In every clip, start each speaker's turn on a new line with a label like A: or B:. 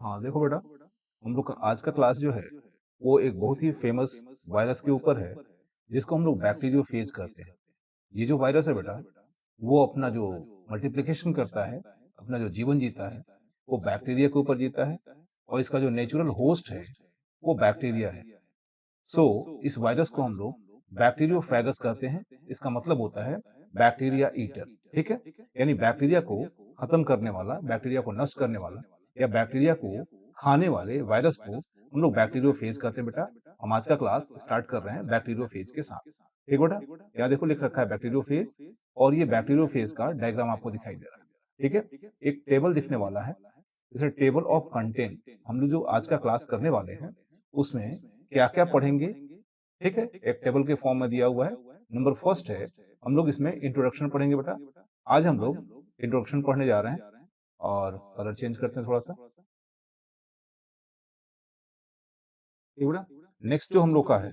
A: हाँ देखो बेटा, हम लोग का आज का क्लास जो है वो एक बहुत ही फेमस वायरस के ऊपर है, जिसको हम लोग बैक्टीरियोफेज कहते हैं। ये जो वायरस है बेटा, वो अपना जो मल्टीप्लिकेशन करता है, अपना जो जीवन जीता है, वो बैक्टीरिया के ऊपर जीता है, और इसका जो नेचुरल होस्ट है वो बैक्टीरिया है। सो इस वायरस को हम लोग बैक्टीरियोफेगस कहते हैं। इसका मतलब होता है बैक्टीरिया ईटर। ठीक है, यानी बैक्टीरिया को खत्म करने वाला, बैक्टीरिया को नष्ट करने वाला, या बैक्टीरिया को खाने वाले वायरस को हम लोग बैक्टीरियोफेज कहते हैं बेटा। हम आज का क्लास स्टार्ट कर रहे हैं बैक्टीरियोफेज के साथ। ठीक बेटा, यहाँ देखो लिख रखा है बैक्टीरियोफेज, और ये बैक्टीरियोफेज का डायग्राम आपको दिखाई दे रहा है। ठीक है, एक टेबल दिखने वाला है, जैसे टेबल ऑफ कंटेंट। हम लोग जो आज का क्लास करने वाले हैं उसमें क्या क्या पढ़ेंगे, ठीक है, एक टेबल के फॉर्म में दिया हुआ है। नंबर फर्स्ट है, हम लोग इसमें इंट्रोडक्शन पढ़ेंगे बेटा। आज हम लोग इंट्रोडक्शन पढ़ने जा रहे हैं, और कलर चेंज करते हैं थोड़ा सा। ठीक बेटा, नेक्स्ट जो हम लोग का है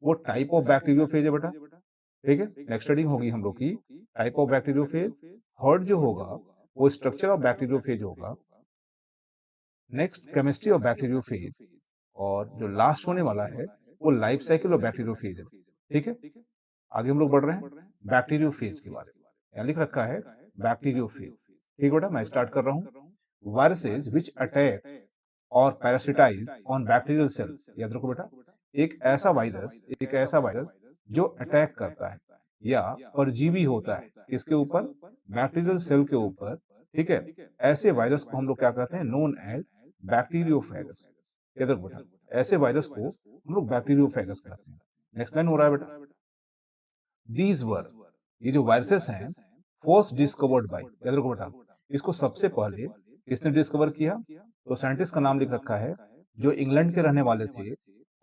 A: वो टाइप ऑफ बैक्टीरियोफेज है बेटा। ठीक है, नेक्स्ट स्टडी होगी हम लोग की टाइप ऑफ बैक्टीरियोफेज। थर्ड जो होगा वो स्ट्रक्चर ऑफ बैक्टीरियोफेज होगा। नेक्स्ट केमिस्ट्री ऑफ बैक्टीरियोफेज, और जो लास्ट होने वाला है वो लाइफ साइकिल ऑफ बैक्टीरियोफेज है। ठीक है, आगे हम लोग बढ़ रहे हैं बैक्टीरियोफेज के बारे में। यहाँ लिख रखा है बैक्टीरियोफेज। ठीक बेटा, मैं स्टार्ट कर रहा हूँ। वायरसेस विच अटैक और पैरासिटाइज ऑन बैक्टीरियल सेल्स। याद रखो बेटा, एक ऐसा वायरस जो अटैक करता है या परजीवी होता है किसके ऊपर, बैक्टीरियल सेल के ऊपर। ठीक है, ऐसे वायरस को हम लोग क्या कहते हैं, नोन एज बैक्टीरियोफेगस। याद रखो बेटा, ऐसे वायरस को हम लोग बैक्टीरियोफेगस कहते हैं। नेक्स्ट लाइन हो रहा है बेटा, दीज वर, ये जो वायरसेस हैं, फर्स्ट डिस्कवर्ड बाय। याद रखो बेटा, इसको सबसे पहले किसने डिस्कवर किया, तो साइंटिस्ट का नाम लिख रखा है जो इंग्लैंड के रहने वाले थे,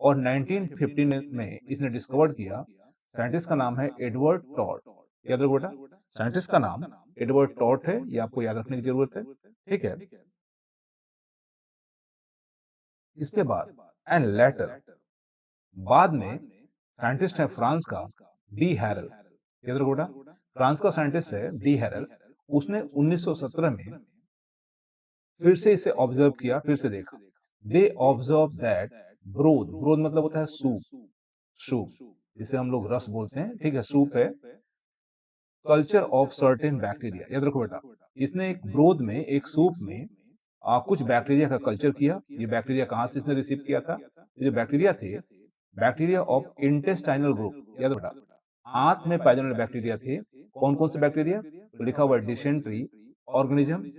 A: और 1915 में इसने डिस्कवर किया। साइंटिस्ट का नाम है एडवर्ड टॉड। याद रखो बेटा, साइंटिस्ट का नाम एडवर्ड टॉड है, ये आपको याद रखने की जरूरत है। ठीक है, इसके बाद एंड लेटर, बाद में साइंटिस्ट है फ्रांस का डी हैरल। याद रखो बेटा, फ्रांस का साइंटिस्ट है डी हैरल। उसने 1917 में फिर से इसे ऑब्जर्व किया, फिर से देखा। They observe that broth, broth मतलब होता है सूप, सूप जिसे हम लोग रस बोलते हैं। ठीक है, सूप है, कल्चर ऑफ सर्टेन बैक्टीरिया। याद रखो बेटा, इसने एक ब्रोथ में, एक सूप में कुछ बैक्टीरिया का कल्चर किया। ये बैक्टीरिया कहाँ से इसने रिसीव किया था, ये जो बैक्टीरिया थे, बैक्टीरिया ऑफ इंटेस्टाइनल ग्रुप। याद बेटा, आंत में पाए जाने वाले बैक्टीरिया थे। कौन कौन से बैक्टीरिया, तो लिखा हुआ है dysentery organism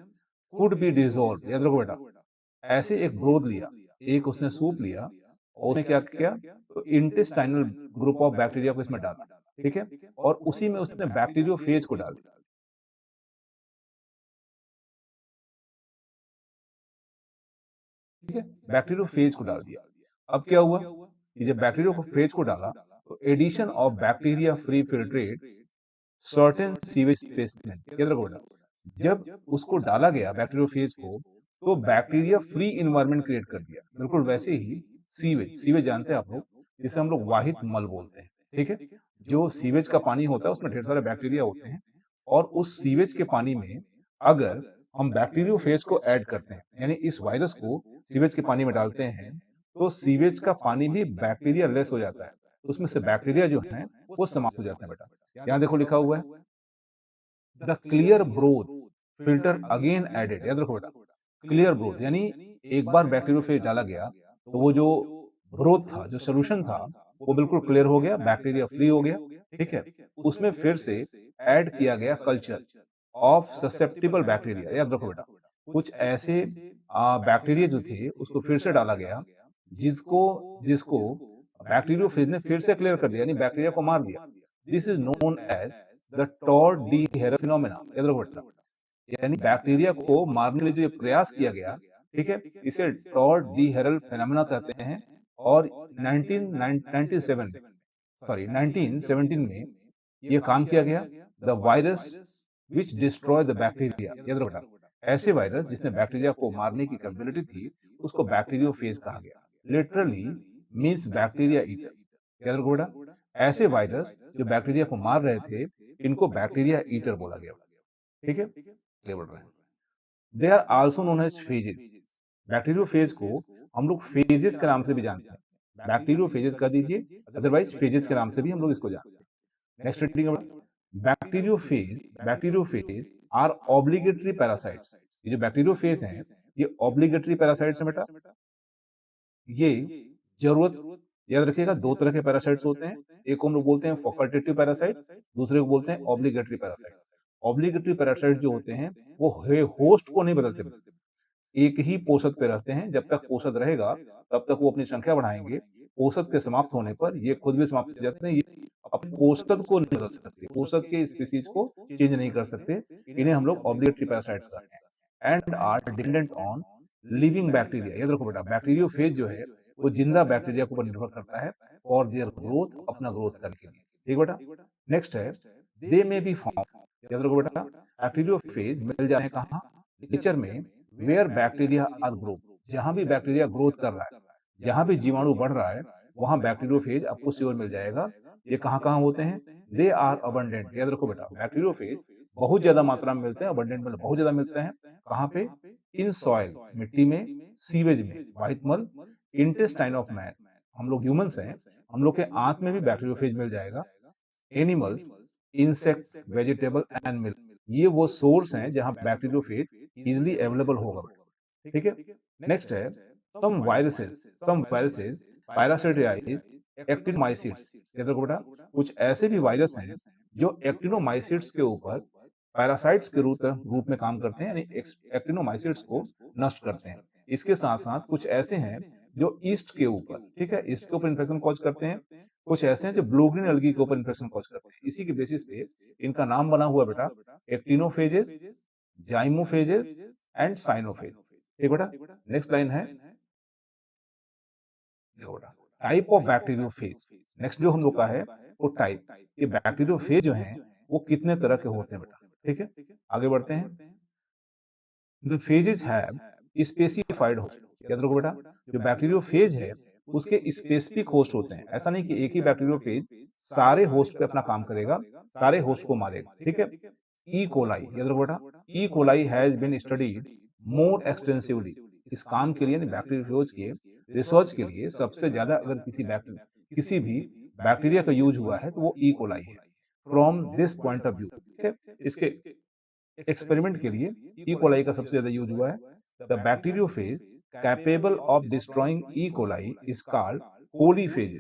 A: could be dissolve. याद रखो बेटा, ऐसे एक ब्रोथ लिया, एक उसने सूप लिया, और उसने क्या किया, तो इंटेस्टाइनल ग्रुप ऑफ बैक्टीरिया को इसमें डाला। ठीक है, और उसी में उसने बैक्टीरियोफेज को डाल दिया। ठीक है, बैक्टीरियोफेज को डाल दिया। अब क्या हुआ कि जब बैक्टीरियोफेज को डाला, तो addition of bacteria free filtrate certain sewage specimen. याद रखो बेटा, जब उसको डाला गया बैक्टीरियोफेज को, तो बैक्टीरिया फ्री इन्वायरमेंट क्रिएट कर दिया। बिल्कुल वैसे ही सीवेज, सीवेज जानते हैं आप लोग, जिसे हम लोग वाहित मल बोलते हैं। ठीक है, जो सीवेज का पानी होता है उसमें ढेर सारे बैक्टीरिया होते हैं, और उस सीवेज के पानी में अगर हम बैक्टीरियोफेज को ऐड करते हैं, यानी इस वायरस को सीवेज के पानी में डालते हैं, तो सीवेज का पानी भी बैक्टीरिया लेस हो जाता है। उसमें से बैक्टीरिया जो हैं वो समाप्त हो जाते हैं बेटा। यहाँ देखो लिखा हुआ है the clear broth filter again added. याद रखो बेटा, क्लियर ब्रोथ यानी एक बार बैक्टीरियोफेज डाला गया, तो वो जो ब्रोथ था, जो सोल्यूशन था, वो बिल्कुल क्लियर हो गया, बैक्टीरिया फ्री हो गया। ठीक है, उसमें फिर से ऐड किया गया कल्चर ऑफ ससेप्टिबल बैक्टीरिया। याद रखो बेटा, कुछ ऐसे बैक्टीरिया जो थे उसको फिर से डाला गया, जिसको जिसको बैक्टीरियोफेज ने फिर से क्लियर कर दिया, यानी बैक्टीरिया को मार दिया। This is known as the टॉड डी हेरल फिनोमेना। याद रखो बेटा, यानी बैक्टीरिया को मारने के लिए जो ये प्रयास किया गया, ठीक है, इसे टॉड डी हेरल फिनोमेना कहते हैं। और 1997 में, सॉरी 1917 में ये काम किया गया। The virus which destroy the bacteria. याद रखो बेटा, ऐसे वायरस जिसने बैक्टीरिया को मारने की कैपेबिलिटी थी, उसको बैक्टीरियोफेज कहा गया। Literally means bacteria eater. याद रखो बेटा, ऐसे वायरस जो बैक्टीरिया को मार रहे थे, इनको बैक्टीरिया ईटर बोला गया। ठीक है, आगे बढ़ रहे हैं। They are also known as phages. Bacteriophage को हम लोग फेजेस के नाम से भी जानते हैं, बैक्टीरियोफेजेस कर दीजिए, अदरवाइज फेजेस के नाम से भी हम लोग इसको जानते हैं। Next reading, bacteriophage are obligatory parasites. ये जो बैक्टीरियोफेज हैं, ये ऑब्लिगेटरी पैरासाइट्स हैं बेटा। ये जरूरत, याद रखिएगा, दो तरह के पैरासाइट्स होते हैं, एक को हम लोग बोलते हैं फैकल्टेटिव पैरासाइट्स, दूसरे को बोलते हैं ऑब्लिगेटरी पैरासाइट। ऑब्लिगेटरी पैरासाइट जो होते हैं वो होस्ट को नहीं बदलते, एक ही पोषक पे रहते हैं, जब तक पोषक रहेगा तब तक वो अपनी संख्या बढ़ाएंगे, पोषक के समाप्त होने पर ये खुद भी समाप्त हो जाते हैं। ये अपने पोषक को नहीं बदल सकते, पोषक के स्पीसीज को चेंज नहीं कर सकते, इन्हें हम लोग ऑब्लिगेटरी पैरासाइट्स कहते हैं। And are dependent on living bacteria. याद रखो बेटा, बैक्टीरियोफेज जो है वो जिंदा बैक्टीरिया के ऊपर निर्भर करता है फॉर देयर ग्रोथ, अपना ग्रोथ करने के लिए। ठीक बेटा। नेक्स्ट है दे मे बी फाउंड। याद रखो बेटा, बैक्टीरियोफेज मिल जाते हैं कहाँ? नेचर में, वेयर बैक्टीरिया आर ग्रो। जहां भी बैक्टीरिया ग्रोथ कर रहा है, जहां भी जीवाणु बढ़ रहा है, वहां बैक्टीरियोफेज आपको श्योर मिल जाएगा। ये कहाँ कहाँ होते हैं? They are abundant. याद रखो बेटा, बैक्टीरियोफेज बहुत ज्यादा मात्रा में मिलते हैं, अबंडेंट मतलब बहुत ज्यादा मिलते हैं। कहाँ पे? इन सॉइल, मिट्टी में, सीवेज में, वाहित मल, इंटेस्टाइन ऑफ मैन, हम लोग ह्यूमंस हैं, हम लोग के आंत में भी बैक्टीरियोफेज मिल जाएगा। Animals, insect, vegetable and milk, ये वो सोर्स हैं जहां बैक्टीरियोफेज इजिली अवेलेबल होगा। ठीक है। नेक्स्ट है सम वायरसेस पैरासाइटाइज एक्टिनोमाइसिट्स। याद रखो बेटा, कुछ ऐसे भी वायरस हैं जो एक्टिनोमाइसिट्स के ऊपर पैरासाइट्स के रूप में काम करते हैं, यानी एक्टिनोमाइसिट्स को नष्ट करते हैं। इसके साथ साथ कुछ ऐसे हैं जो ईस्ट के ऊपर, ठीक है, ईस्ट के ऊपर इन्फेक्शन कॉज करते हैं। कुछ ऐसे हैं जो ब्लू ग्रीन एल्गी के ऊपर इन्फेक्शन कॉज करते हैं। इसी के बेसिस पे इनका नाम बना हुआ बेटा एक्टिनोफेजेस, जाइमोफेजेस एंड साइनोफेज। ठीक बेटा। नेक्स्ट लाइन है, देखो बेटा, टाइप ऑफ बैक्टीरियोफेज। नेक्स्ट जो हम लोग का है वो टाइप, ये बैक्टीरियोफेज जो हैं वो कितने तरह के होते हैं बेटा। ठीक है, आगे बढ़ते हैं। The phases have specified host. याद रखो बेटा, जो बैक्टीरियोफेज है उसके स्पेसिफिक होस्ट होते हैं। ऐसा नहीं कि एक ही बैक्टीरियोफेज सारे होस्ट पे अपना काम करेगा, सारे होस्ट को मारेगा। ठीक है। ई कोलाई, याद रखो बेटा, E coli has been studied more extensively. इस काम के लिए, बैक्टीरियोफेज के रिसर्च के लिए सबसे ज्यादा अगर किसी भी बैक्टीरिया का यूज हुआ है तो वो ई कोलाई है। From this point of view, ठीक है, इसके एक्सपेरिमेंट के लिए ई कोलाई का सबसे ज्यादा यूज हुआ है। The bacteriophage capable of destroying E coli is called coliphage.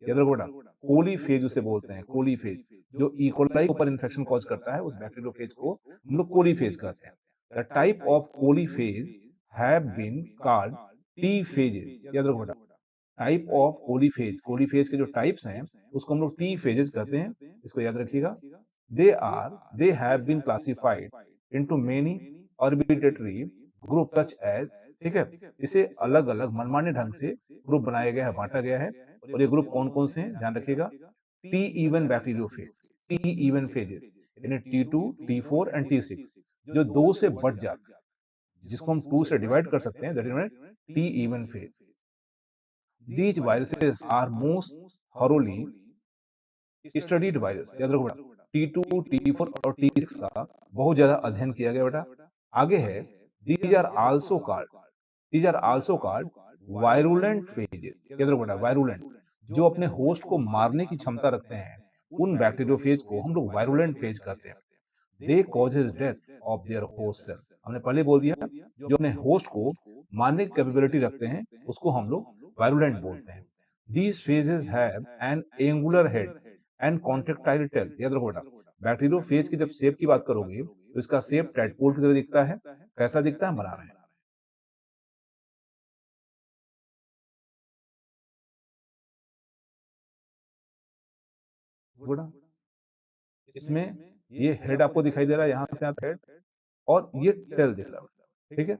A: याद रखो बेटा, कोलीफेज उसे बोलते हैं, कोलीफेज। जो ई कोलाई ऊपर इन्फेक्शन कॉज करता है उस बैक्टीरियोफेज को हम लोग कोलीफेज कहते हैं। The type of coliphage have been called T phages. याद रखो बेटा, टाइप ऑफ कोलीफेज, कोलीफेज के जो टाइप्स हैं उसको हम लोग टी फेजेस कहते हैं। इसको याद रखिएगा। They have been classified into many arbitrary group such as. ठीक है, इसे अलग अलग मनमाने ढंग से ग्रुप बनाया गया है, बांटा गया है। और ये ग्रुप कौन कौन से हैं ध्यान रखिएगा। T even bacteriophage, T even phases, यानी T2, T4 एंड T6, जो दो से बढ़ जाता है, जिसको हम 2 से डिवाइड कर सकते हैं, that is T even phase. These viruses are most thoroughly studied virus. याद रखो बेटा, T2, T4 और T6 का बहुत ज्यादा अध्ययन किया गया बेटा। आगे है these are also called, these are also called virulent phages। याद रखो बेटा, वायरुलेंट, जो अपने होस्ट को मारने की क्षमता रखते हैं, उन बैक्टीरियोफेज को हम लोग वायरुलेंट फेज कहते हैं। They causes death of their host cell. हमने पहले बोल दिया, जो अपने होस्ट को मारने की कैपेबिलिटी रखते हैं उसको हम लोग वायरुलेंट बोलते हैं। These phages have an angular head and contractile tail. याद रखो बेटा, बैक्टीरियोफेज की जब शेप की बात करोगे तो इसका शेप टैडपोल की तरह दिखता है। कैसा दिखता है, बना रहे हैं बेटा। इसमें ये हेड आपको दिखाई दे रहा है, यहां से आता हेड, और ये टेल दिख रहा है। ठीक है,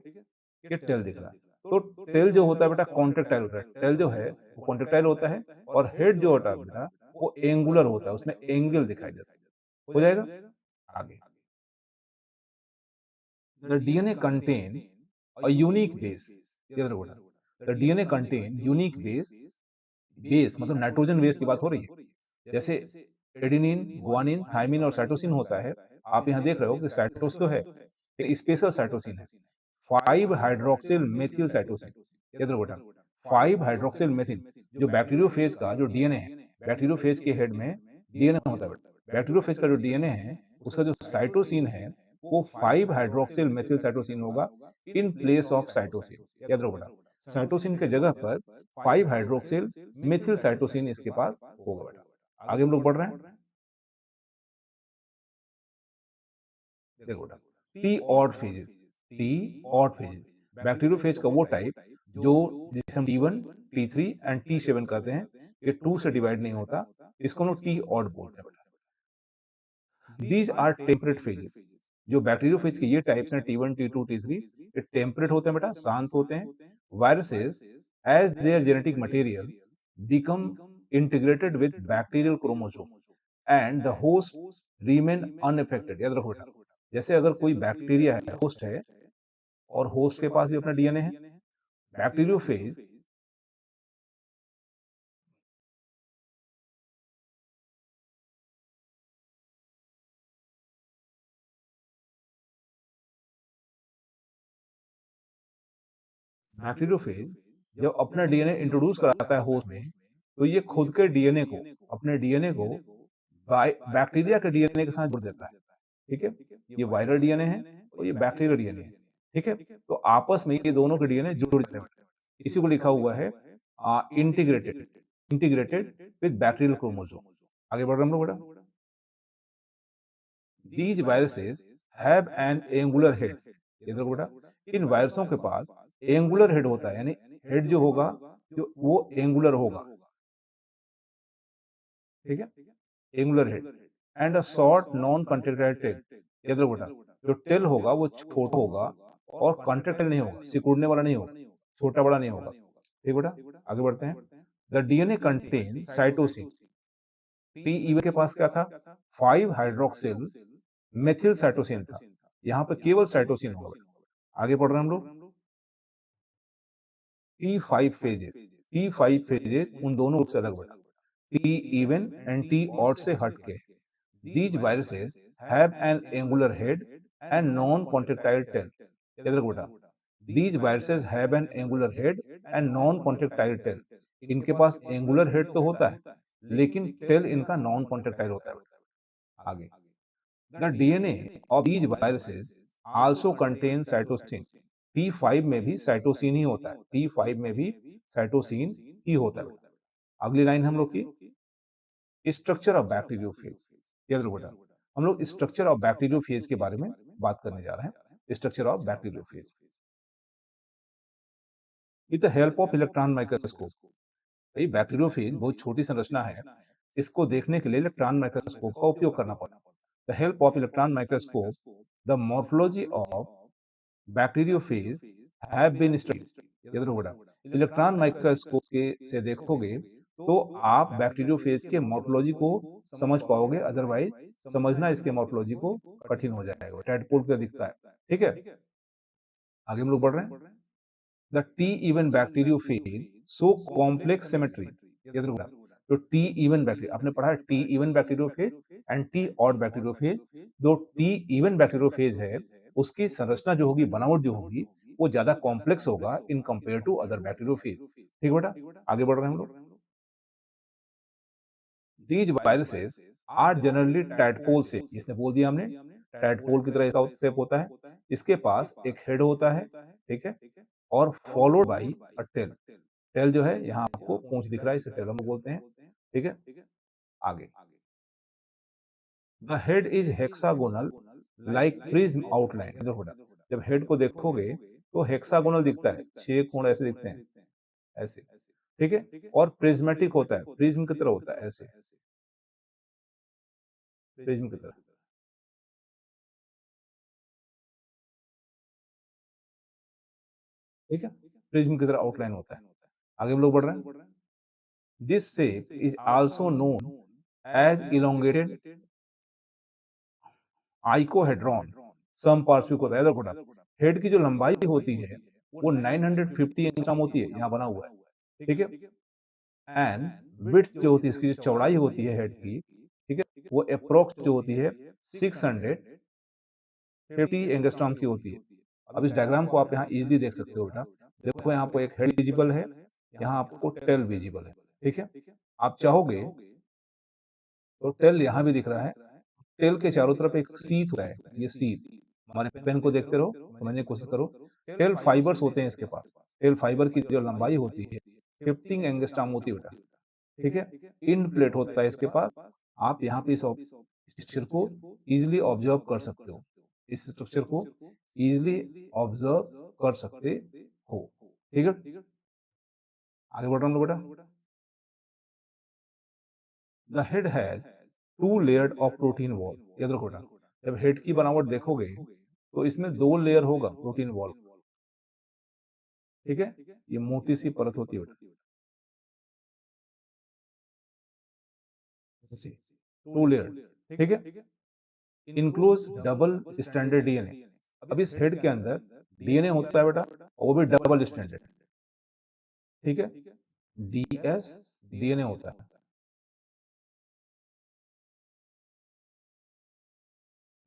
A: ये टेल दिख रहा है। तो टेल जो होता है बेटा कॉन्ट्रेक्टाइल होता है, टेल जो है वो कॉन्ट्रेक्टाइल होता है, और हेड जो होता है बेटा वो एंगुलर होता है, उसमें एंगल दिखाई देता है। हो जाएगा। आगे, the DNA contain a unique base. याद रखो बेटा, the DNA contain unique base. Base मतलब नाइट्रोजन बेस की बात हो रही है। जैसे एडेनिन, गुआनिन, थायमिन और साइटोसिन होता है। आप यहाँ देख रहे हो कि साइटोसिन तो है, स्पेशल साइटोसिन है। 5 हाइड्रोक्सिल मेथिल साइटोसिन। याद रखो बेटा, 5 हाइड्रोक्सिल मेथिल, जो बैक्टीरियोफेज का जो डीएनए है, बैक्टीरियोफेज के हेड में डीएनए होता है बेटा, बैक्टीरियोफेज का जो डीएनए है उसका जो साइटोसिन है वो 5 हाइड्रोक्सिल मेथिल साइटोसिन होगा इन प्लेस ऑफ साइटोसिन। याद रखो बेटा, साइटोसिन के जगह पर 5 हाइड्रोक्सिल मेथिल साइटोसिन इसके पास होगा बेटा। आगे हम लोग बढ़ रहे हैं। देखो बेटा, T odd phases, T odd phases, bacteriophage का वो टाइप जो जिसे हम T1, T3 एंड T7 कहते हैं, ये 2 से डिवाइड नहीं होता, इसको हम लोग टी ऑड बोलते हैं बेटा। दीज आर टेम्परेट फेजेस, जो बैक्टीरियोफेज के ये टाइप्स हैं T1, T2, T3, ये टेम्परेट होते हैं बेटा, शांत होते हैं। Viruses as their genetic material become integrated with bacterial chromosome and the host remain unaffected. याद रखो बेटा, जैसे अगर कोई बैक्टीरिया है, होस्ट है, और होस्ट के पास भी अपना डीएनए है, बैक्टीरियोफेज बैक्टीरियोफेज जब अपना डीएनए इंट्रोड्यूस कराता है होस्ट में, तो ये खुद के डीएनए को, अपने डीएनए को बैक्टीरिया के डीएनए के साथ जोड़ देता है। ठीक है, ये वायरल डीएनए है और ये बैक्टीरियल डीएनए है। ठीक है, तो आपस में ये दोनों के डीएनए जुड़ जाते हैं। इसी को लिखा हुआ है integrated, integrated with bacterial chromosome. आगे बढ़ रहे हम लोग बेटा। These viruses have an angular head. ये देखो बेटा, इन वायरसों के पास एंगुलर हेड होता है, यानी हेड जो होगा जो वो एंगुलर होगा। ठीक है, angular head and a short non contractile tail. ये देखो बेटा, जो टेल होगा वो छोटा होगा और कॉन्ट्रैक्टाइल नहीं होगा, सिकुड़ने वाला नहीं होगा, छोटा बड़ा नहीं होगा। ठीक बेटा, आगे बढ़ते हैं। The DNA contain cytosine. T even के पास क्या था? 5 हाइड्रोक्सिल मेथिल साइटोसिन था, यहाँ पे केवल साइटोसिन होगा बेटा। आगे पढ़ रहे हैं हम लोग। T5 फेजेस, T5 फेजेस उन दोनों ग्रुप से अलग बेटा, T even and T odd से हट के। These viruses have an angular head and non-contractile tail. याद रखो बेटा, these viruses have an angular head and non-contractile tail. इनके पास एंगुलर हेड तो होता है, लेकिन टेल इनका नॉन कॉन्ट्रैक्टाइल होता है बेटा। आगे, the DNA of these viruses also contain cytosine. T5 में भी साइटोसिन ही होता है, T5 में भी साइटोसिन ही होता है बेटा। अगली लाइन हम लोग की स्ट्रक्चर ऑफ बैक्टीरियोफेज। याद रखो बेटा, हम लोग स्ट्रक्चर ऑफ बैक्टीरियोफेज के बारे में बात करने जा रहे हैं। Structure of bacteriophage with the help of electron microscope. भाई बैक्टीरियोफेज बहुत छोटी संरचना है, इसको देखने के लिए इलेक्ट्रॉन माइक्रोस्कोप का उपयोग करना पड़ता है। The help of electron microscope the morphology of bacteriophage have been studied. याद रखो बेटा, इलेक्ट्रॉन माइक्रोस्कोप के से देखोगे तो आप बैक्टीरियोफेज के मॉर्फोलॉजी को समझ पाओगे, अदरवाइज समझना इसके मॉर्फोलॉजी को कठिन हो जाएगा। टैडपोल का दिखता है। ठीक है, आगे हम लोग बढ़ रहे हैं। The T even bacteriophage so complex symmetry. याद रखो बेटा, तो टी इवन बैक्टीरिया आपने पढ़ा है, T even bacteriophage and T odd bacteriophage. जो टी इवन बैक्टीरियोफेज है उसकी संरचना जो होगी, बनावट जो होगी, वो ज्यादा कॉम्प्लेक्स होगा in compare to other bacteriophage. ठीक बेटा, आगे बढ़ रहे हैं हम लोग। These viruses are generally tadpole से, इसने बोल दिया हमने, टैडपोल की तरह इसका शेप होता है। इसके पास एक हेड होता है, ठीक है, और followed by a tail. Tail जो है यहाँ आपको पूंछ दिख रहा है, इसे टेल हम बोलते हैं। ठीक है, आगे, the head is hexagonal like prism outline. देखो बेटा, जब हेड को देखोगे तो हेक्सागोनल दिखता है, 6 कोण ऐसे दिखते हैं, ऐसे। ठीक है, और प्रिज्मेटिक होता है, प्रिज्म की तरह होता है, ऐसे प्रिज्म की तरह। ठीक है, प्रिज्म की तरह आउटलाइन होता है। आगे हम लोग बढ़ रहे हैं। This shape is also known as elongated icosahedron some पार्श्विक होता है। देखो बेटा, हेड की जो लंबाई होती है वो 950 एंगस्ट्रॉम होती है, यहाँ बना हुआ है। ठीक है, एंड विड्थ जो होती है, इसकी जो चौड़ाई होती है हेड की, ठीक है, वो अप्रोक्स जो होती है 650 एंगस्ट्रॉम की होती है। अब इस डायग्राम को आप यहाँ इजीली देख सकते हो बेटा। देखो यहाँ आपको एक हेड विजिबल है, यहाँ आपको टेल विजिबल है, ठीक है। आप चाहोगे तो टेल यहाँ भी दिख रहा है। टेल के चारों तरफ एक सीथ होता है, ये सीथ। हमारे पेन को देखते रहो, समझने की कोशिश करो। टेल फाइबर्स होते हैं इसके पास। टेल फाइबर की जो लंबाई होती है 15 एंगस्ट्रॉम होती है बेटा, ठीक है। इन प्लेट होता है इसके पास। आप यहाँ पे इस स्ट्रक्चर को इजीली ऑब्जर्व कर सकते हो, इस स्ट्रक्चर को इजीली ऑब्जर्व कर सकते हो, ठीक है। आगे बढ़ रहा हूँ बेटा। The head has two layer of protein wall. याद रखो बेटा, जब हेड की बनावट देखोगे तो इसमें दो लेयर होगा प्रोटीन वॉल, ठीक है। ये मोटी सी परत होती है बेटा, ऐसे टू लेयर, ठीक है। Enclose double standard DNA. अब इस हेड के अंदर डीएनए होता है बेटा, और वो भी डबल स्टैंडर्ड, ठीक है। डीएस डीएनए होता है।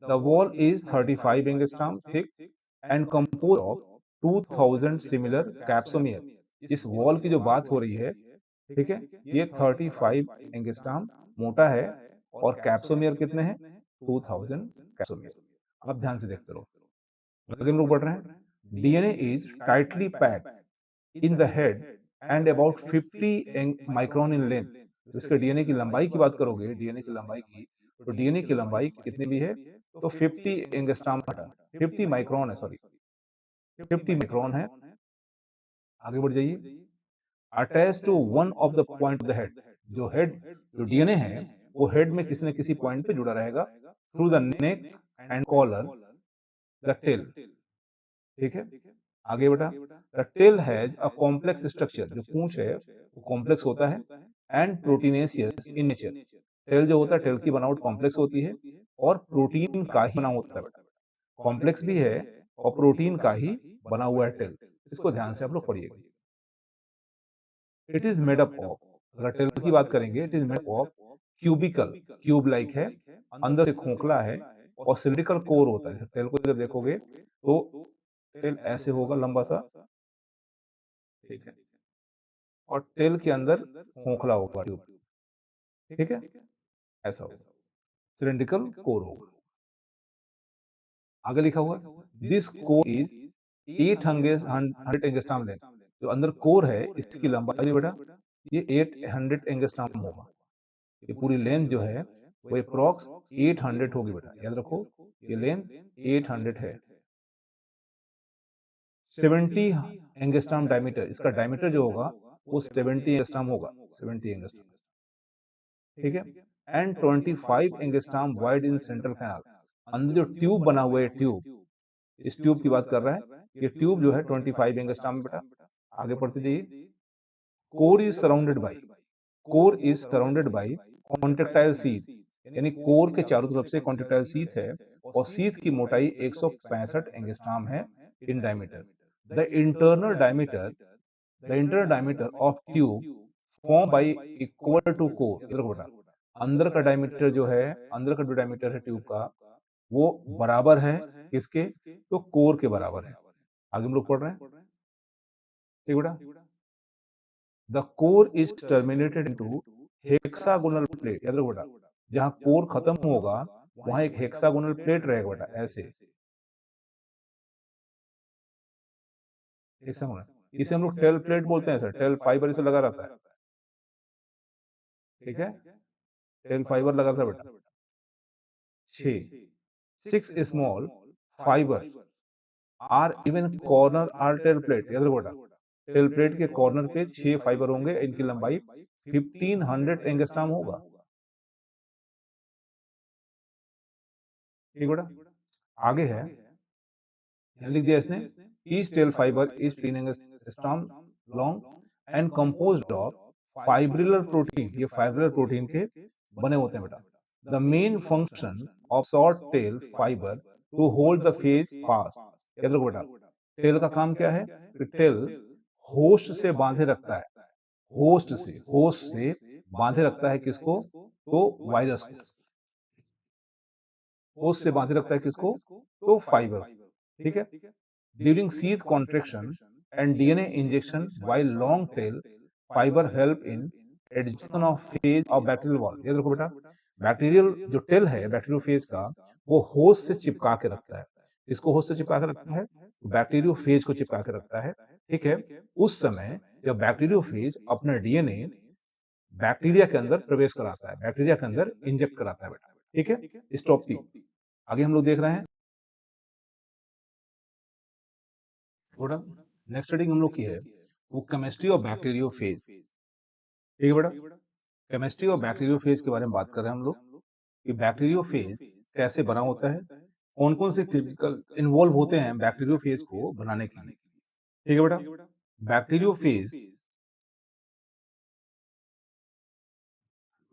A: The wall is 35 angstrom thick and compose of 2000 similar capsomere. इस वॉल की जो बात हो रही है, ठीक है, ये 35 एंगस्ट्रॉम मोटा है, और कैप्सोमियर कितने हैं? 2000 कैप्सोमियर। आप ध्यान से देखते रहो, आगे हम लोग बढ़ रहे हैं। DNA is tightly packed in the head and about 50 micron in length. तो इसके डीएनए की लंबाई की बात करोगे, डीएनए की लंबाई की, तो डीएनए की लंबाई कितनी भी है? तो 50 एंगस्ट्रॉम हटा, 50 माइक्रोन है, सॉरी 50 माइक्रोन है। आगे बढ़ जाइए। Attach to one of the point of the head. जो हेड, जो डीएनए है, वो हेड में किसी न किसी पॉइंट पे जुड़ा रहेगा, through the neck and collar the tail, ठीक है। आगे बेटा, the tail has a complex structure. जो पूंछ है वो कॉम्प्लेक्स होता है, and proteinaceous in nature. Tail जो होता है, टेल की बनावट कॉम्प्लेक्स होती है, और प्रोटीन का ही बना होता है बेटा। कॉम्प्लेक्स भी है और प्रोटीन का ही बना हुआ है टेल। इसको ध्यान से आप लोग पढ़िएगा। It is made up of, अगर टेल की बात करेंगे, it is made up of cubicle, cube like है, अंदर से खोखला है, और सिलिंड्रिकल कोर होता है। टेल को जब देखोगे तो टेल ऐसे होगा, लंबा सा, ठीक है, और टेल के अंदर खोखला होगा ट्यूब, ठीक है, ऐसा होगा, सिलिंड्रिकल कोर होगा। आगे लिखा हुआ, this core is 800 angstrom length. जो अंदर कोर है, इसकी लंबाई बेटा ये 800 एंगस्ट्रॉम होगा। ये पूरी लेंथ जो है वो अप्रॉक्स 800 होगी बेटा, याद रखो, ये लेंथ 800 है। 70 एंगस्ट्रॉम डायमीटर, इसका डायमीटर जो होगा वो 70 एंगस्ट्रॉम होगा, 70 एंगस्ट्रॉम, ठीक है। And 25 angstrom wide in central canal. अंदर जो ट्यूब बना हुआ है, ट्यूब, इस ट्यूब की बात कर रहा है, ये ट्यूब जो है 25 एंगस्ट्रॉम बेटा। आगे पढ़ते जाइए। Core is surrounded by, core is surrounded by contractile sheath. यानी कोर के चारों तरफ से कॉन्ट्रेक्टाइल सीथ है, और सीथ की मोटाई 165 एंगस्ट्रॉम है in diameter. The internal diameter, the internal diameter of tube form by equal to core. देखो बेटा, अंदर का डायमीटर जो है, अंदर का जो डायमीटर है ट्यूब का, वो बराबर है किसके? तो कोर के बराबर है। आगे हम लोग पढ़ रहे हैं, ठीक बेटा। The core is terminated into hexagonal plate. याद रखो बेटा, जहां कोर खत्म होगा वहां एक हेक्सागोनल प्लेट रहेगा बेटा, ऐसे हेक्सागोनल। इसे हम लोग टेल प्लेट बोलते हैं सर, टेल फाइबर इसे लगा रहता है, ठीक है, टेल फाइबर लगा रहता है बेटा। 6 small fibres are even corner are tail plate. याद रखो बेटा, टेल प्लेट के कॉर्नर पे 6 फाइबर होंगे, इनकी लंबाई 1500 एंगस्ट्रॉम होगा, ठीक बेटा। आगे है, लिख दिया इसने, each tail fibre is 15 angstrom long and composed of fibrillar protein. ये फाइब्रिलर प्रोटीन के बने होते हैं बेटा। The main function of short tail fibre to hold the face fast. याद रखो बेटा, टेल का काम क्या है? कि टेल होस्ट से बांधे रखता है, होस्ट से बांधे रखता है किसको? तो वायरस को। होस्ट से बांधे रखता है किसको? तो फाइबर, ठीक है। During sheath contraction and DNA injection while long tail fibre help in addition of phage of bacterial wall. ये देखो बेटा, बैक्टीरियल जो टेल है बैक्टीरियोफेज का, वो होस्ट से चिपका के रखता है। इसको होस्ट से चिपका के रखता है, बैक्टीरियोफेज को चिपका के रखता है। ठीक है, उस समय जब बैक्टीरियोफेज अपना डीएनए बैक्टीरिया के अंदर प्रवेश कराता है, बैक्टीरिया के अंदर इंजेक्ट कराता है बेटा। ठीक है, स्टॉप टी। आगे हम लोग देख रहे हैं थोड़ा नेक्स्ट स्टडी हम लोग की है वो केमिस्ट्री ऑफ बैक्टीरियोफेज। ठीक है बेटा, केमिस्ट्री ऑफ बैक्टीरियोफेज के बारे में बात कर रहे हैं हम लोग कि बैक्टीरियोफेज कैसे बना होता है, कौन कौन से केमिकल इन्वॉल्व होते हैं बैक्टीरियोफेज को बनाने के लिए। ठीक है बेटा, bacteriophage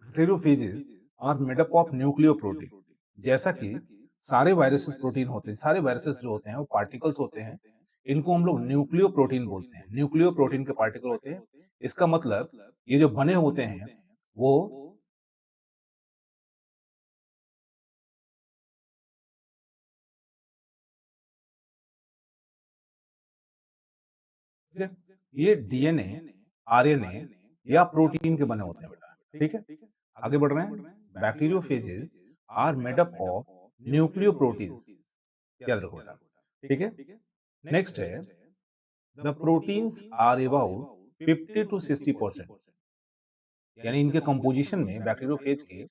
A: bacteriophages are made up of nucleoprotein. जैसा कि सारे वायरसेस प्रोटीन होते हैं, सारे वायरसेस जो होते हैं वो पार्टिकल्स होते हैं। इनको हम लोग न्यूक्लियोप्रोटीन बोलते हैं, न्यूक्लियोप्रोटीन के पार्टिकल होते हैं। इसका मतलब ये जो बने होते हैं वो ठीक है, ये डीएनए, आरएनए या प्रोटीन के बने होते हैं बेटा। ठीक है, आगे बढ़ रहे हैं। Bacteriophages are made up of nucleoproteins. याद रखो बेटा। ठीक है, नेक्स्ट है the proteins are about 50 to 60%। यानी इनके कंपोजिशन में बैक्टीरियोफेज के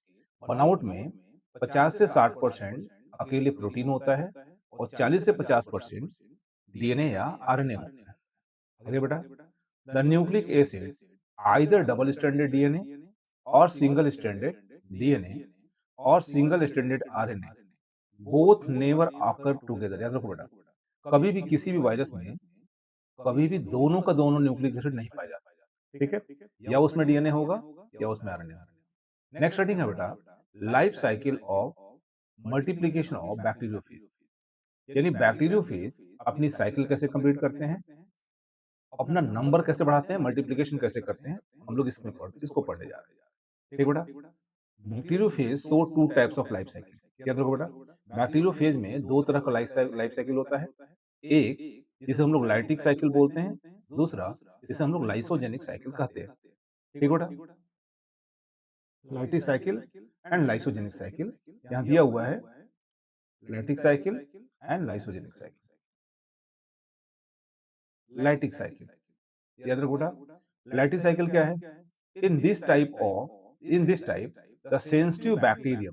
A: बनावट में 50 से 60% अकेले प्रोटीन होता है और 40 से 50% डीएनए या आरएनए होता है। आगे बेटा, the nucleic acid either double stranded DNA और सिंगल स्ट्रैंडेड डीएनए और single stranded RNA both never occur together. याद रखो बेटा, कभी भी किसी भी वायरस में कभी भी दोनों का दोनों न्यूक्लिक एसिड नहीं पाया जाता। ठीक है, या उसमें डीएनए होगा या उसमें आरएनए होगा। नेक्स्ट हेडिंग है बेटा, life cycle of multiplication of bacteriophage. यानी बैक्टीरियोफेज अपनी साइकिल कैसे कंप्लीट करते हैं, अपना नंबर कैसे बढ़ाते हैं, मल्टीप्लिकेशन कैसे करते हैं, हम लोग इसको पढ़ने जा रहे हैं। ठीक बेटा, bacteriophage show two types of life cycle. याद रखो बेटा, बैक्टीरियोफेज में दो तरह का लाइफ साइकिल होता है। एक जिसे हम लोग लाइटिक साइकिल बोलते हैं, दूसरा जिसे हम लोग लाइसोजेनिक साइकिल कहते हैं। ठीक बेटा, lytic cycle and lysogenic cycle यहाँ दिया हुआ है, lytic cycle and lysogenic cycle. Lytic cycle, याद रखो बेटा, लाइटिक साइकिल क्या है? इन this type of in this type the sensitive bacterium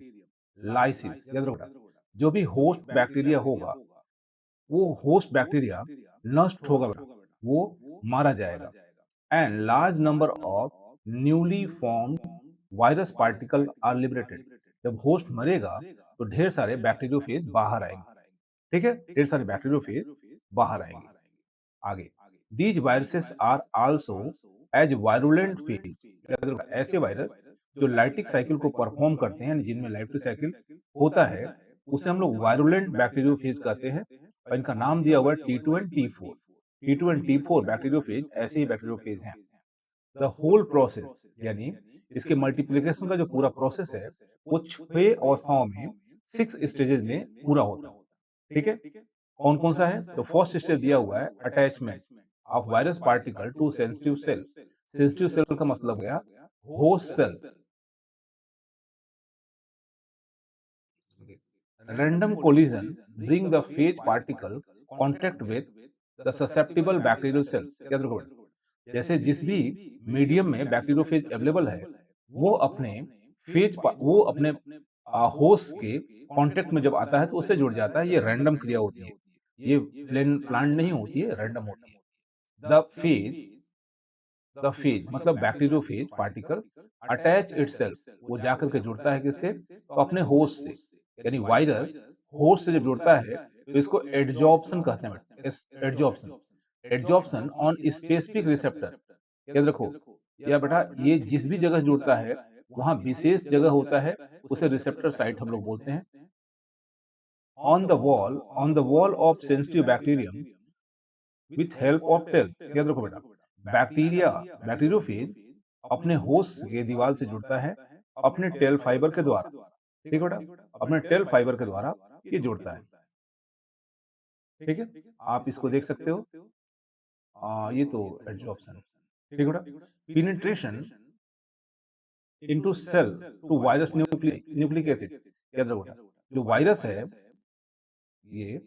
A: lysis. याद रखो बेटा, जो भी होस्ट बैक्टीरिया होगा वो होस्ट बैक्टीरिया नष्ट होगा बेटा, वो मारा जाएगा। And large number of newly formed virus particle are liberated. जब होस्ट मरेगा तो ढेर सारे बैक्टीरियोफेज बाहर आएंगे। ठीक है, ढेर सारे बैक्टीरियोफेज बाहर आएंगे। आगे, these viruses are also as virulent phage. ऐसे वायरस जो लाइटिक साइकिल को परफॉर्म करते हैं, जिनमें लाइटिक साइकिल होता है, उसे हम लोग वायरुलेंट बैक्टीरियोफेज कहते हैं और इनका नाम दिया हुआ है T2 and T4। T2 and T4 bacteriophage ऐसे ही बैक्टीरियोफेज हैं। द होल प्रोसेस, यानी इसके मल्टीप्लिकेशन का जो पूरा प्रोसेस है वो 6 अवस्थाओं में, 6 स्टेजेस में पूरा होता है। ठीक है, कौन कौन सा है? तो फर्स्ट स्टेज दिया हुआ है attachment of virus particle to sensitive cell. Sensitive cell का मतलब गया host cell. Random collision bring the phage particle contact with the susceptible bacterial cell. याद रखो बेटा, जैसे जिस भी मीडियम में बैक्टीरियोफेज अवेलेबल है वो अपने वो अपने होस्ट के कांटेक्ट में जब आता है तो उससे जुड़ जाता है। ये रैंडम क्रिया होती है, ये प्लान नहीं होती है, रैंडम होती है। द फेज मतलब बैक्टीरियोफेज पार्टिकल अटैच इटसेल्फ, वो जाकर के जुड़ता है किससे? तो अपने होस्ट से। यानी वायरस होस्ट से जब जुड़ता है तो इसको एडजॉर्प्शन कहते हैं बेटा, adsorption. Adsorption on specific receptor. याद रखो या बेटा, ये जिस भी जगह जुड़ता है वहां विशेष जगह होता है, उसे रिसेप्टर साइट हम लोग बोलते हैं। On the wall of sensitive bacterium with help of tail. याद रखो बेटा, बैक्टीरिया बैक्टीरियोफेज अपने होस्ट के दीवार से जुड़ता है अपने टेल फाइबर के द्वारा। ठीक है बेटा, अपने टेल फाइबर के द्वारा ये जुड़ता है। ठीक है, आप इसको देख सकते हो। ये तो एडजॉर्प्शन, ठीक है बेटा। Penetration into cell to virus nucleic acid, याद रखो बेटा, जो वायरस है ये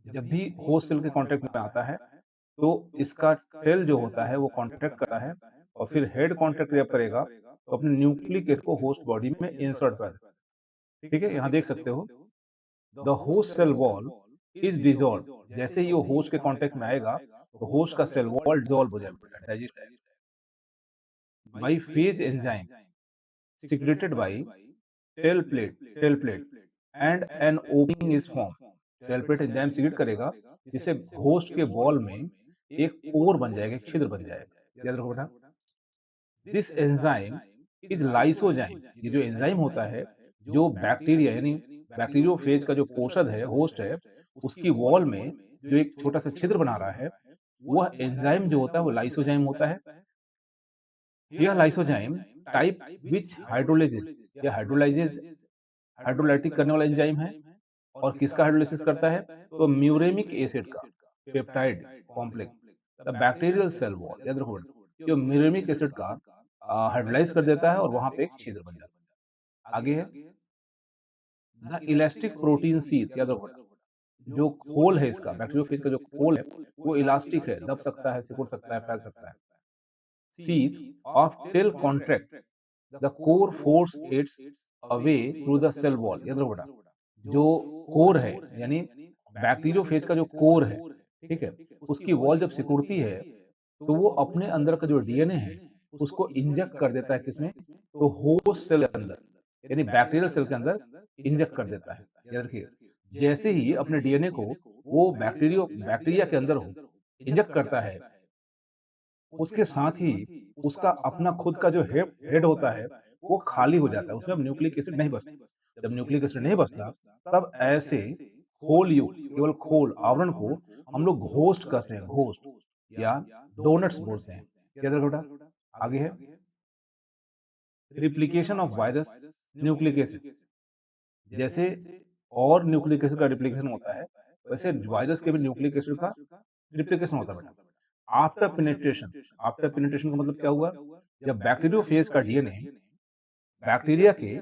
A: जब भी होस्ट सेल के कांटेक्ट में आता है तो इसका टेल जो होता है वो कांटेक्ट करता है और फिर हेड कांटेक्ट जब करेगा तो अपने न्यूक्लिक एसिड को होस्ट बॉडी में इंसर्ट कर देता है। ठीक है, यहाँ देख सकते हो the host cell wall is dissolve, जैसे ही वो होस्ट के कांटेक्ट में आएगा तो होस्ट का सेल वॉल डिसॉल्व हो जाएगा, digest by phage enzyme secreted by tail plate and an opening is formed। Tail plate enzyme secrete करेगा जिससे होस्ट के वॉल में एक पोर बन जाएगा, एक छिद्र बन जाएगा, याद रखो बेटा। दिस एंजाइम इज लाइसोजाइम, ये जो एंजाइम होता है जो बैक्टीरिया यानी बैक्टीरियोफेज का जो कोशद है, होस्ट है, उसकी वॉल में जो एक छोटा सा छिद्र बना रहा है, वह एंजाइम जो होता है वो लाइसोजाइम होता है। यह लाइसोजाइम टाइप विच हाइड्रोलाइजेज या हाइड्रोलाइजेज हाइड्रोलाइटिक करने वाला एंजाइम है। और किसका हाइड्रोलाइसिस करता है? तो म्यूरेमिक एसिड का peptide complex the bacterial cell wall, याद रखो जो म्यूरेमिक एसिड का हाइड्रोलाइज कर देता है और वहां पे एक छिद्र बन जाता है। आगे है द इलास्टिक प्रोटीन शीथ, याद रखो जो खोल है इसका, बैक्टीरियोफेज का जो खोल है वो इलास्टिक है, दब सकता है, सिकुड़ सकता है, फैल सकता है। Sheath of tail contract the core force its away through the cell wall, याद रखो बेटा जो कोर है यानी बैक्टीरियोफेज का जो कोर है, ठीक है, उसकी वॉल जब सिकुड़ती है तो वो अपने अंदर का जो डीएनए है उसको इंजेक्ट कर देता है, किसमें? तो होस्ट सेल के अंदर यानी बैक्टीरियल सेल के अंदर इंजेक्ट कर देता है। याद रखिए, जैसे ही अपने डीएनए को वो बैक्टीरिया के अंदर हो इंजेक्ट करता है, उसके साथ ही उसका अपना खुद का जो हेड होता है वो खाली हो जाता है, उसमें अब न्यूक्लिक एसिड नहीं बचता। जब न्यूक्लिक एसिड नहीं बचता तब ऐसे खोल युक्त, केवल खोल आवरण को हम लोग घोस्ट कहते हैं, घोस्ट या डोनट्स बोलते हैं। याद रखो बेटा। आगे है replication of virus nucleic acid, जैसे और न्यूक्लिक एसिड का रिप्लिकेशन होता है वैसे वायरस के भी न्यूक्लिक एसिड का रिप्लिकेशन होता है बेटा। आफ्टर पेनिट्रेशन का मतलब क्या हुआ? जब बैक्टीरियोफेज का डीएनए बैक्टीरिया के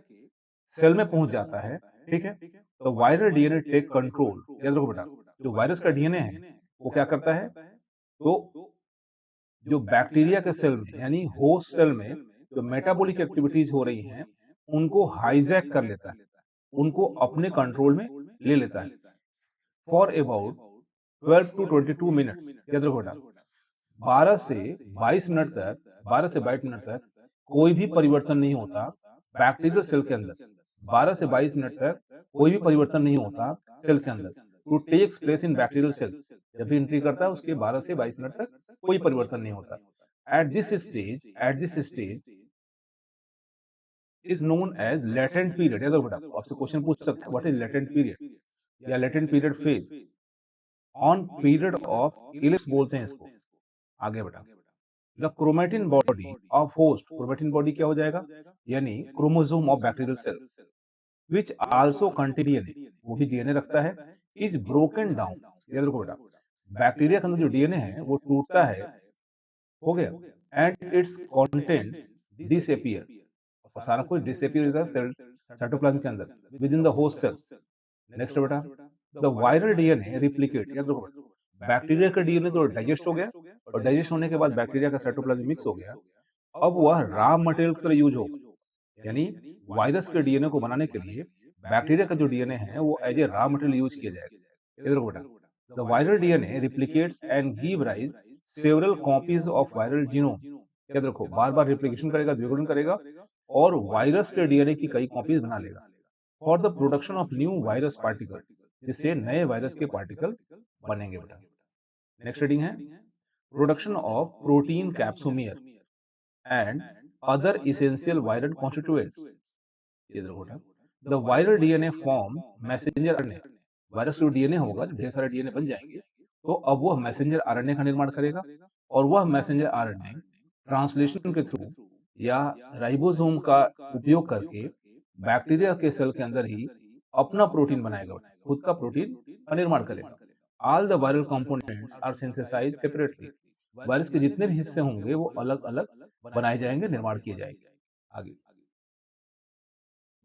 A: सेल में पहुंच जाता है, ठीक है, तो वायरल डीएनए टेक कंट्रोल, याद रखो बेटा जो वायरस का डीएनए है वो क्या करता है, तो जो बैक्टीरिया के सेल में यानी होस्ट सेल में जो मेटाबॉलिक एक्टिविटीज हो रही हैं उनको हाईजैक कर लेता है, उनको अपने कंट्रोल में ले लेता है फॉर अबाउट 12 to 22 मिनट्स। याद रखो बेटा 12 से 22 मिनट तक कोई भी परिवर्तन नहीं होता बैक्टीरियल सेल के अंदर। 12 से 22 मिनट तक कोई भी परिवर्तन नहीं होता सेल के अंदर, to takes place in bacterial cell. जब भी एंट्री करता है उसके 12 से 22 मिनट तक कोई परिवर्तन नहीं होता। At this stage is known as latent period. याद रखो बेटा, आपसे क्वेश्चन पूछ सकते हैं व्हाट इज लेटेंट पीरियड या latent period phage on period of eclipse बोलते हैं इसको। आगे बेटा the chromatin body of host, chromatin body क्या हो जाएगा यानी chromosome of bacterial cell which also contain DNA, वो भी डीएनए रखता है, इज ब्रोकन डाउन। याद रखो बेटा बैक्टीरिया के अंदर जो डीएनए है वो टूटता है, हो गया, एंड इट्स कंटेंट्स डिसअपीयर, और सारा कुछ डिसअपीयर हो जाता है साइटोप्लाज्म के अंदर within the host cell. Next बेटा द वायरल डीएनए रिप्लिकेट। याद रखो बेटा बैक्टीरिया का डीएनए तो डाइजेस्ट हो गया और डाइजेस्ट होने के बाद बैक्टीरिया का साइटोप्लाज्म मिक्स हो गया, अब वह रॉ मटेरियल की तरह यूज होगा, यानी वायरस के डीएनए को बनाने के लिए बैक्टीरिया का जो डीएनए है वो as a raw material use किया जाएगा। इधर बेटा the viral DNA replicates and give rise several copies of viral genome. याद रखो बार बार रिप्लिकेशन करेगा, द्विगुणन करेगा और वायरस के डीएनए की कई कॉपीज बना लेगा for the production of new virus particle, जिससे नए वायरस के पार्टिकल बनेंगे बेटा। नेक्स्ट रीडिंग है production of protein capsomere and other essential viral constituents. ये देखो बेटा the viral DNA form messenger RNA, virus जो डीएनए होगा जब ढेर सारे डीएनए बन जाएंगे तो अब वह मैसेंजर आरएनए का निर्माण करेगा और वह मैसेंजर आरएनए ट्रांसलेशन के थ्रू या राइबोसोम का उपयोग करके बैक्टीरिया के सेल के अंदर ही अपना प्रोटीन बनाएगा, खुद का प्रोटीन का निर्माण करेगा। All the viral components are synthesised separately. Virus के जितने भी हिस्से होंगे वो अलग-अलग बनाए जाएंगे, निर्माण किए जाएंगे। आगे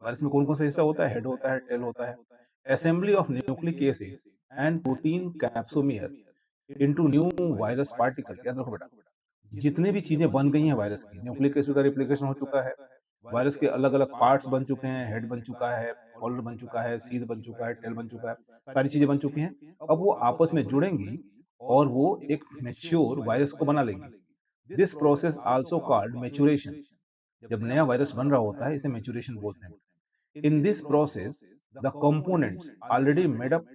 A: वायरस में कौन-कौन सा हिस्सा होता है? हेड होता है, टेल होता है। Assembly of nucleic acid and protein capsomere into new virus particle. याद रखो बेटा, जितने भी चीजें बन गई हैं वायरस की, न्यूक्लिक एसिड का रिप्लिकेशन हो चुका है, वायरस के अलग-अलग पार्ट्स बन चुके हैं, हेड बन चुका है, कॉलर बन चुका है, सीध बन चुका है, टेल बन चुका है, सारी चीजें बन चुकी हैं। अब वो आपस में जुड़ेंगी और वो एक मैच्योर वायरस को बना लेंगी। This process also called maturation. जब नया वायरस बन रहा होता है, इसे मैच्योरेशन बोलते हैं। In this process the components already made up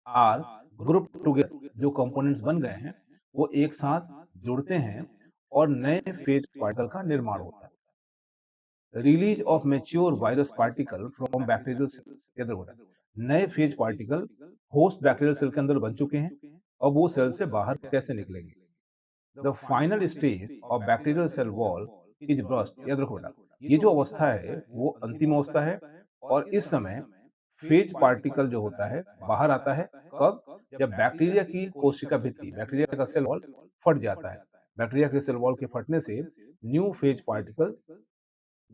A: are group together. जो कंपोनेंट्स बन गए हैं वो एक साथ जुड़ते हैं और नए फेज पार्टिकल का निर्माण होता है। Release of mature virus particle from bacterial cell. याद रखो, नए phage particle host bacterial cell के अंदर बन चुके हैं, अब वो सेल से बाहर कैसे निकलेंगे? The final stage of bacterial cell wall is burst. याद रखो बेटा, ये जो अवस्था है वो अंतिम अवस्था है और इस समय फेज पार्टिकल जो होता है बाहर आता है। कब? जब बैक्टीरिया की कोशिका भित्ति, बैक्टीरिया का सेल वॉल फट जाता है। बैक्टीरिया के सेल वॉल के फटने से new phage particle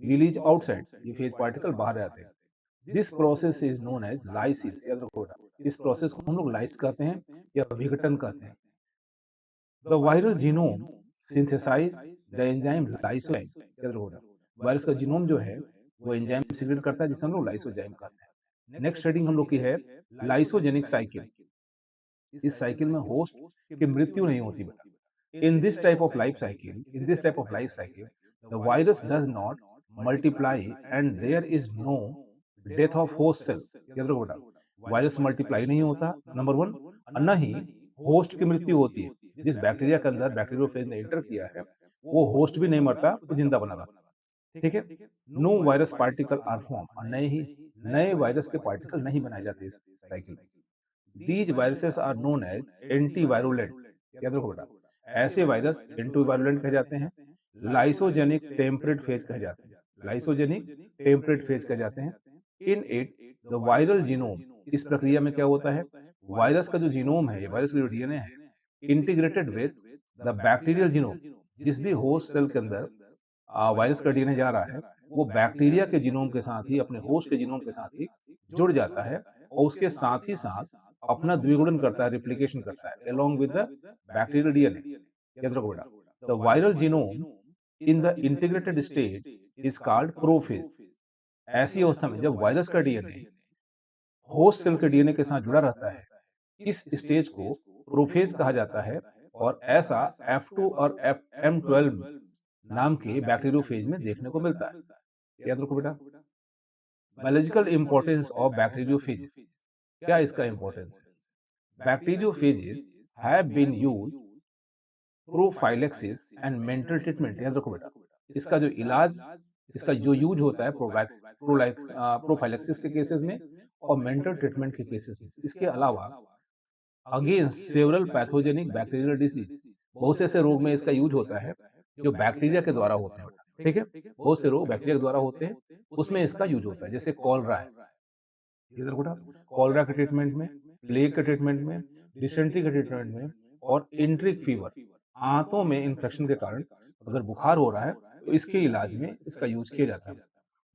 A: release outside, ये फेज पार्टिकल बाहर आते हैं। This process is known as lysis. याद रखो बेटा, इस प्रोसेस को हम लोग लाइस कहते हैं या विघटन कहते हैं। The viral genome synthesise the enzyme lysozyme. याद रखो बेटा, वायरस का जीनोम जो है वो एंजाइम सीक्रेट करता है जिसे हम लोग लाइसोजाइम कहते हैं। नेक्स्ट हेडिंग हम लोग की है लाइसोजेनिक साइकिल। इस साइकिल में होस्ट की मृत्यु नहीं होती बेटा। In this type of life cycle the virus does not multiply and there is no death of host cell. याद रखो बेटा, वायरस मल्टीप्लाई नहीं होता नंबर वन, और न ही होस्ट की मृत्यु होती है। जिस बैक्टीरिया के अंदर बैक्टीरियोफेज ने एंटर किया है वो होस्ट भी नहीं मरता, वो जिंदा बना रहता है। ठीक है। No virus particle are form, और नए वायरस के पार्टिकल नहीं बनाए जाते इस साइकिल में। These viruses are known as antivirulent. याद रखो बेटा, ऐसे वायरस एंटीवायरुलेंट कहे जाते हैं। लाइसोजेनिक टेम्परेट फेज कहे जाते हैं। लाइसोजेनिक टेम्परेट फेज कहे जाते हैं। In it the viral genome, इस प्रक्रिया में क्या होता है? वायरस का जो जीनोम है, ये वायरस का जो डीएनए है, integrated with the bacterial genome. जिस भी होस्ट सेल के अंदर वायरस का डीएनए जा रहा है वो बैक्टीरिया के जीनोम के साथ ही, अपने होस्ट के जीनोम के साथ ही जुड़ जाता है और उसके साथ ही साथ अपना द्विगुणन करता है, रिप्लिकेशन करता है along with the bacterial DNA। याद रखो बेटा, the viral genome in the integrated state is called prophase. ऐसी अवस्था में जब वायरस का डीएनए होस्ट सेल के डीएनए के साथ जुड़ा रहता है, इस स्टेज को प्रोफेज कहा जाता है और ऐसा F2 और M12 नाम के बैक्टीरियोफेज में देखने को मिलता है। याद रखो बेटा, बायोलॉजिकल इंपॉर्टेंस ऑफ बैक्टीरियोफेजेस। क्या इसका इंपॉर्टेंस है? Bacteriophages have been used prophylaxis and mental treatment. याद रखो बेटा, इसका जो इलाज, इसका जो यूज होता है प्रोफाइलेक्सिस के केसेस में और मेंटल ट्रीटमेंट के केसेस में। इसके अलावा against several pathogenic bacterial disease, बहुत से ऐसे रोग में इसका यूज होता है जो बैक्टीरिया के द्वारा होते हैं बेटा। ठीक है, बहुत से रोग बैक्टीरिया के द्वारा होते हैं, उसमें इसका यूज होता है। जैसे कॉलरा है, इधर बेटा, कॉलरा के ट्रीटमेंट में, प्लेग के ट्रीटमेंट में, डिसेंट्री के ट्रीटमेंट में और एंट्रिक फीवर, आंतों में इन्फेक्शन के कारण अगर बुखार हो रहा है तो इसके इलाज में इसका यूज किया जाता है।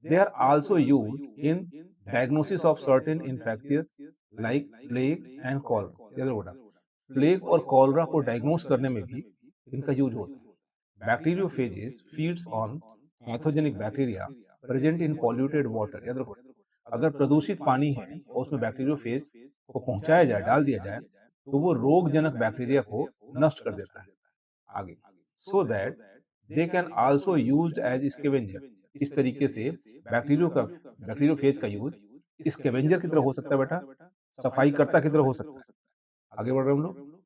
A: They are also used in diagnosis of certain infectious like plague and cholera. याद बेटा, प्लेग और कॉलरा को डायग्नोस करने में भी इनका यूज होता है। Bacteriophages feeds on pathogenic bacteria present in polluted water. याद रखो, अगर प्रदूषित पानी है और उसमें बैक्टीरियोफेज को पहुंचाया जाए, डाल दिया जाए, तो वो रोगजनक बैक्टीरिया को नष्ट कर देता है। आगे, so that they can also used as scavenger. इस तरीके से बैक्टीरियोफेज का यूज स्कैवेंजर की तरह हो सकता है बेटा, सफाई कर्ता की तरह हो सकता है। आगे बढ़ रहे हम लोग।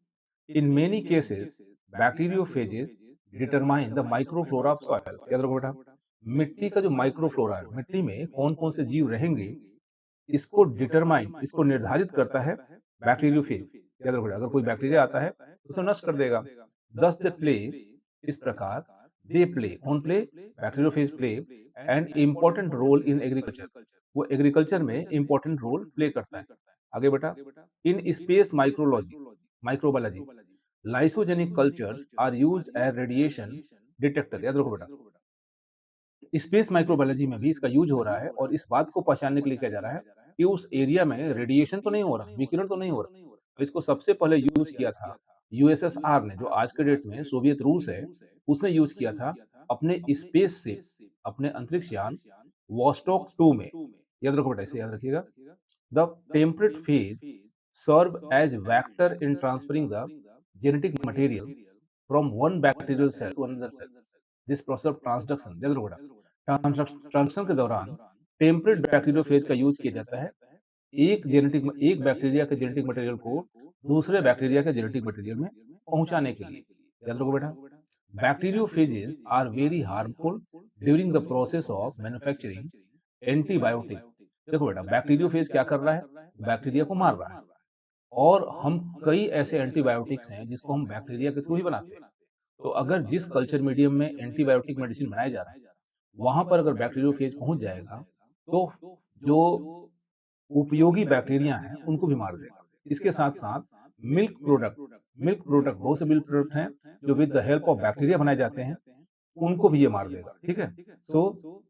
A: In many cases bacteriophages determine the microflora of soil. याद रखो बेटा, मिट्टी का जो माइक्रोफ्लोरा है, मिट्टी में कौन कौन से जीव रहेंगे, इसको डिटरमाइन, इसको निर्धारित करता है बैक्टीरियोफेज। याद रखो, अगर कोई बैक्टीरिया आता है तो उसे नष्ट कर देगा। दस दे प्ले, इस प्रकार दे प्ले, कौन play? Bacteriophage play an important role in agriculture. वो एग्रीकल्चर में इंपॉर्टेंट रोल प्ले करता है। आगे बेटा, in space micrology microbiology lysogenic cultures are used as radiation detector. याद रखो बेटा, स्पेस माइक्रोबायोलॉजी में भी इसका यूज हो रहा है और इस बात को पहचानने के लिए किया जा रहा है कि उस एरिया में रेडिएशन तो नहीं हो रहा, विकिरण तो नहीं हो रहा। तो इसको सबसे पहले यूज किया था यूएसएसआर ने, जो आज के डेट में सोवियत रूस है, उसने यूज किया था अपने स्पेस से, अपने अंतरिक्ष यान वॉस्टॉक 2 में। याद रखो बेटा, इसे याद रखिएगा। The temperate phage serve as vector in transferring the genetic material from one bacterial cell to another cell. This process of transduction, याद रखो बेटा, ट्रांसडक्शन के दौरान टेम्परेट बैक्टीरियोफेज का यूज किया जाता है एक बैक्टीरिया के जेनेटिक मटेरियल को दूसरे बैक्टीरिया के जेनेटिक मटेरियल में पहुंचाने के लिए। याद रखो बेटा, bacteriophages are very harmful during the process of manufacturing antibiotics. देखो बेटा, बैक्टीरियोफेज क्या कर रहा है? बैक्टीरिया को मार रहा है। और हम कई ऐसे एंटीबायोटिक्स हैं जिसको हम बैक्टीरिया के थ्रू ही बनाते हैं। तो अगर जिस कल्चर मीडियम में एंटीबायोटिक मेडिसिन बनाए जा रहे हैं, वहां पर अगर बैक्टीरियोफेज पहुंच जाएगा, तो जो उपयोगी बैक्टीरिया हैं उनको भी मार देगा। इसके साथ साथ मिल्क प्रोडक्ट मिल्क प्रोडक्ट बहुत से मिल्क प्रोडक्ट हैं जो with the help of bacteria बनाए जाते हैं, उनको भी ये मार देगा। ठीक है, so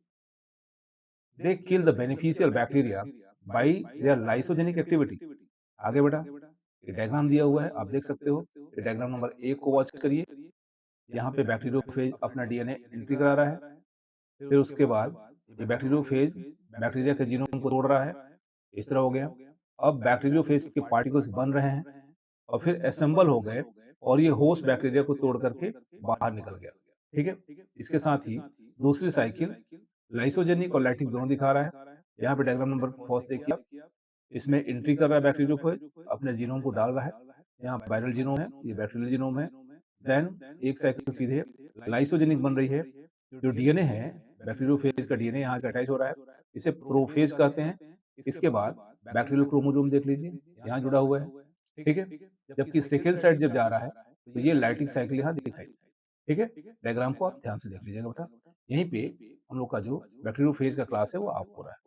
A: they kill the beneficial bacteria by their lysogenic activity. आगे बेटा, ये डायग्राम दिया हुआ है, आप देख सकते हो। ये डायग्राम नंबर 1 को वॉच करिए। यहाँ पे बैक्टीरियोफेज अपना डीएनए एंट्री करा रहा है। फिर उसके बाद ये बैक्टीरियोफेज बैक्टीरिया के जीनोम को तोड़ रहा है, इस तरह हो गया। अब बैक्टीरियोफेज के पार्टिकल्स बन रहे हैं और फिर असेंबल हो गए और ये होस्ट बैक्टीरिया को तोड़ करके बाहर निकल गया। ठीक है, इसके साथ ही दूसरी साइकिल लाइसोजेनिक और लैक्टिक दोनों दिखा रहा है। यहाँ पे डायग्राम नंबर फर्स्ट देखिए आप, इसमें एंट्री कर रहा है बैक्टीरियोफेज, अपने जीनोम को डाल रहा है। यहाँ वायरल जीनोम है, ये बैक्टीरियल जीनोम है। देन एक साइकिल सीधे लाइसोजेनिक बन रही है। जो डीएनए है, बैक्टीरियोफेज का डीएनए यहाँ पे अटैच हो रहा है, इसे प्रोफेज कहते हैं। इसके बाद बैक्टीरियल क्रोमोसोम देख लीजिए, यहाँ जुड़ा हुआ है। ठीक है, जबकि सेकेंड साइड जब जा रहा है तो ये लाइटिक साइकिल यहाँ दिखाई। ठीक है, डायग्राम को आप ध्यान से देख लीजिएगा बेटा। यहीं पे हम लोग का जो बैक्टीरियोफेज का क्लास है वो ऑफ हो रहा है।